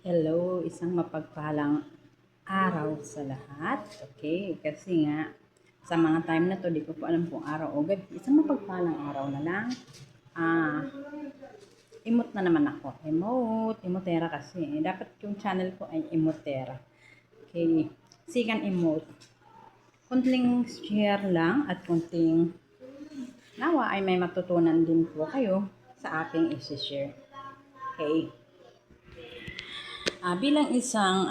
Hello, isang mapagpalang araw sa lahat. Okay, kasi nga, sa mga time na to, di ko po alam kung araw o gabi. Isang mapagpalang araw na lang. Ah, emote na naman ako. Emotera kasi. Dapat yung channel ko ay emotera. Okay, sikan emote. Kunting share lang at kunting nawa ay may matutunan din po kayo sa aking isi-share. Okay. Bilang isang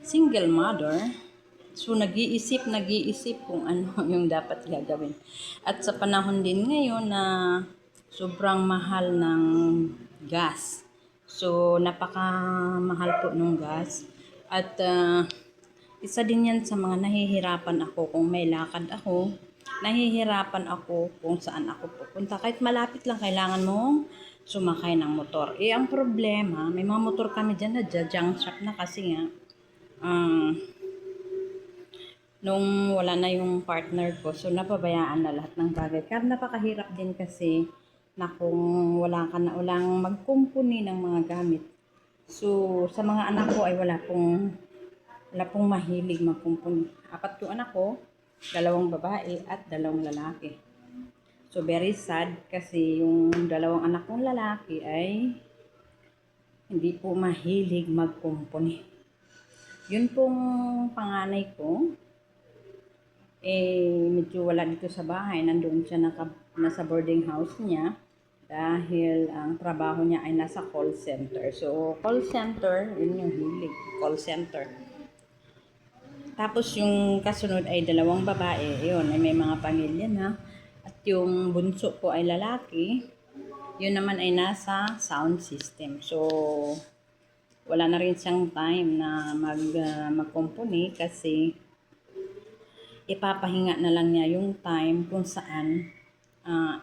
single mother, so nag-iisip kung ano yung dapat gagawin. At sa panahon din ngayon na sobrang mahal ng gas. So napakamahal po ng gas. At isa din yan sa mga nahihirapan ako kung may lakad ako. Nahihirapan ako kung saan ako pupunta. Kahit malapit lang, kailangan mong sumakay ng motor. Ang problema, may mga motor kami dyan na junk shop na kasi nga, nung wala na yung partner ko, so napabayaan na lahat ng bagay. Kaya napakahirap din kasi na kung walang magkumpuni ng mga gamit. So, sa mga anak ko ay wala pong mahilig magkumpuni. 4 yung anak ko, 2 babae at 2 lalaki. So, very sad kasi yung 2 anak kong lalaki ay hindi po mahilig magkumpuni. Yun pong panganay ko, medyo wala dito sa bahay. Nandun siya nasa boarding house niya dahil ang trabaho niya ay nasa call center. So, call center, yun yung hilig, call center. Tapos yung kasunod ay 2 babae, yun, ay may mga pamilya na. At yung bunso ko ay lalaki, yun naman ay nasa sound system. So, wala na rin siyang time na mag-company kasi ipapahinga na lang niya yung time kung saan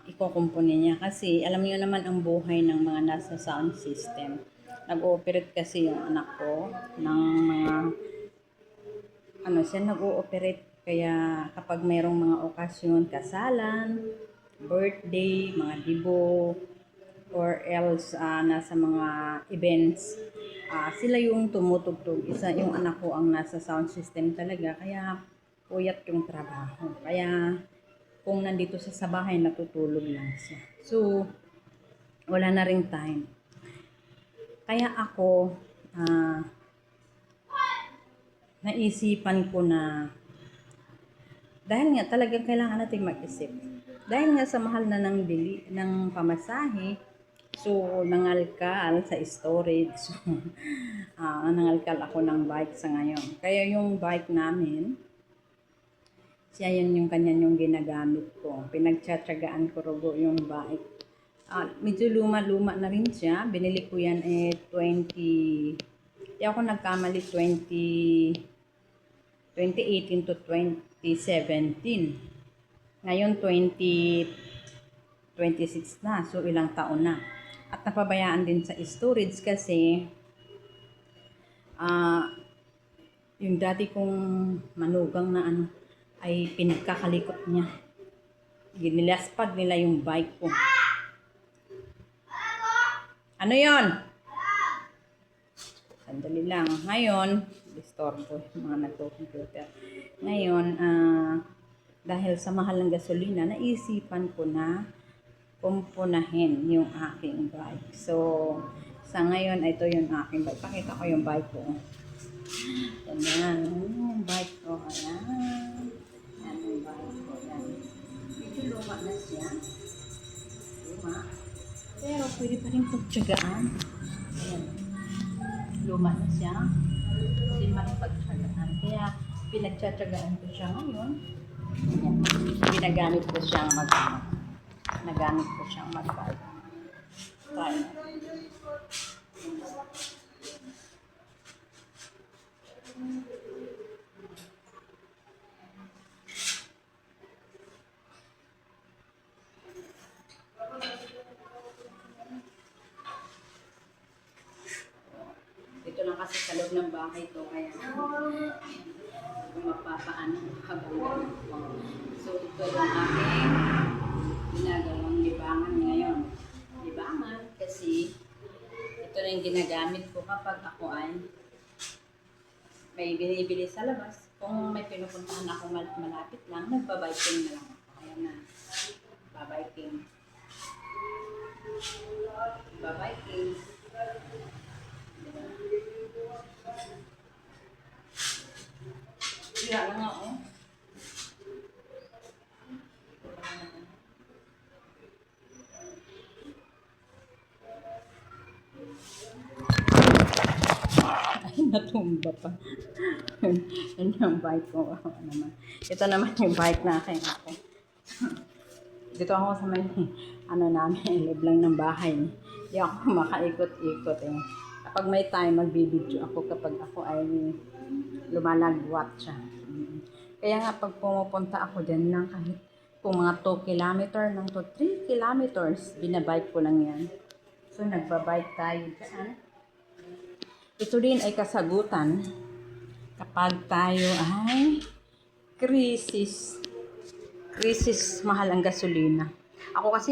ikukumpuni niya. Kasi alam niyo naman ang buhay ng mga nasa sound system. Nag-ooperate kasi yung anak ko ng mga siya nag-ooperate. Kaya kapag mayroong mga okasyon, kasalan, birthday, mga dibo, or else nasa mga events, sila yung tumutugtog. Yung anak ko ang nasa sound system talaga. Kaya puyat yung trabaho. Kaya kung nandito siya sa bahay, natutulog lang siya. So, wala na ring time. Kaya ako, naisipan ko na dahil nga talagang kailangan natin mag-isip. Dahil nga sa mahal na ng pamasahe, so nangalkal sa storage. Nangalkal ako ng bike sa ngayon. Kaya yung bike namin, siya yun yung yung ginagamit ko. Pinagtsatsagaan ko rogo yung bike. Medyo luma-luma na rin siya. Binili ko yan 20... Di ako nagkamali 2018 to 2017. Ngayon 2026 na. So ilang taon na. At napabayaan din sa storage kasi yung dati kong manugang na ay pinagkakalikot niya. Ginilaspag nila yung bike ko. Ano yon? Sandali lang. Ngayon, disturbo yung mga nagko-computer. Ngayon, dahil sa mahal ng gasolina, naisipan ko na kumpunahin yung aking bike. So, sa ngayon, ito yung aking bike. Pakita ko yung bike ko. Yan. Yung bike ko. Ayan. Yan yung bike ko. Yan. Medyo luma na siya. Luma. Pero pwede pa rin pagtsagaan. Ayan. Luma na siya. Hindi makipagtsagaan. Kaya pinagtsatsagaan ko siya ngayon. Ayan. Ginagamit ko siyang nagamit ko siyang mag-bike. Try. Ito lang kasi sa loob ng bahay to, kaya kung mapapaano habang so ito yung aking ginagawang libangan ngayon. Libangan kasi ito na yung ginagamit ko kapag ako ay may binibili sa labas. Kung may pinupuntahan ako malapit lang, nagbabiking na lang ako. Ayan na, babiking. Babiking. Diba? Sira lang ako. Ay, natumba pa. Yan yung bike ko. Naman. Ito naman yung bike na akin ako. Dito ako sa may, namin, loob lang ng bahay. Hindi ako makaikot-ikot eh. Kapag may time, magbibideo ako kapag ako ay lumalagwat siya. Kaya nga pag pumupunta ako dyan lang kahit kung mga 2 kilometer lang to 3 kilometers, binabike ko lang yan. So, nagbabike tayo dyan. Ito din ay kasagutan kapag tayo ay krisis mahal ang gasolina. Ako kasi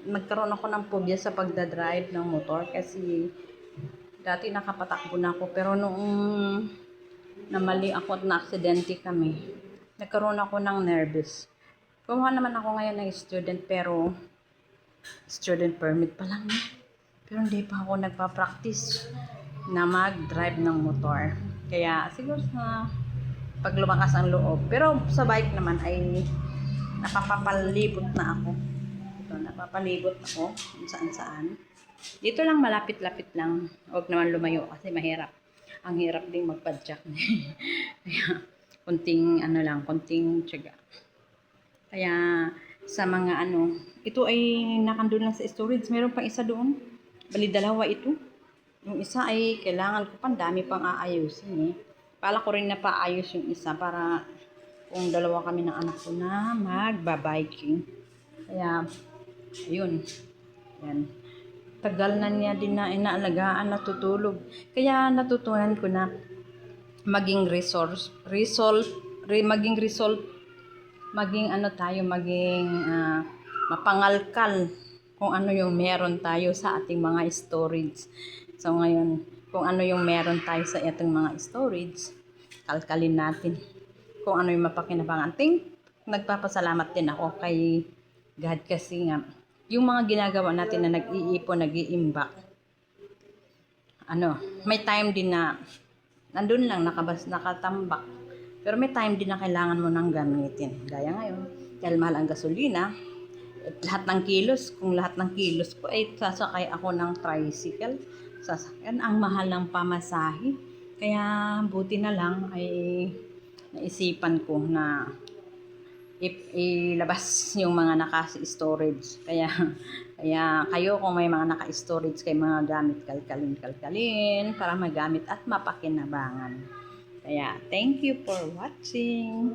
nagkaroon ako ng phobia sa pagdadrive ng motor kasi dati nakapatakbo na ako pero noong namali ako at na-aksidente kami, nagkaroon ako ng nervous. Kumuha naman ako ngayon ng student pero student permit pa lang. Pero hindi pa ako nagpa-practice na mag-drive ng motor. Kaya siguro sa pag lumakas ang loob. Pero sa bike naman ay napapalibot na ako. Ito, napapalibot ako kung saan-saan. Dito lang malapit-lapit lang. Huwag naman lumayo kasi mahirap. Ang hirap ding magpadyak. Kaya konting konting tiyaga. Kaya sa mga ito ay nakandun lang sa storage. Meron pang isa doon. Bali, 2 ito. Yung isa ay kailangan ko pa, dami pang aayusin eh. Pala ko rin na paayos yung isa para kung 2 kami ng anak ko na magbabiking. Kaya, ayun. Yan. Tagal na niya din na inaalagaan, natutulog. Kaya natutunan ko na maging mapangalkal kung ano yung meron tayo sa ating mga storage. So ngayon, kung ano yung meron tayo sa ating mga storage, kalkalin natin kung ano yung mapakinabangan. Nagpapasalamat din ako kay God kasi nga, yung mga ginagawa natin na nag-iipon, nag-iimbak, may time din na nandun lang, nakatambak. Pero may time din na kailangan mo nang gamitin. Gaya ngayon, dahil mahal ang gasolina, kung lahat ng kilos ko ay sasakay ako ng tricycle, sasakyan, ang mahal ng pamasahe. Kaya buti na lang ay naisipan ko na ilabas yung mga naka-storage. Kaya kayo kung may mga naka-storage kay mga gamit, kalkalin para magamit at mapakinabangan. Kaya thank you for watching.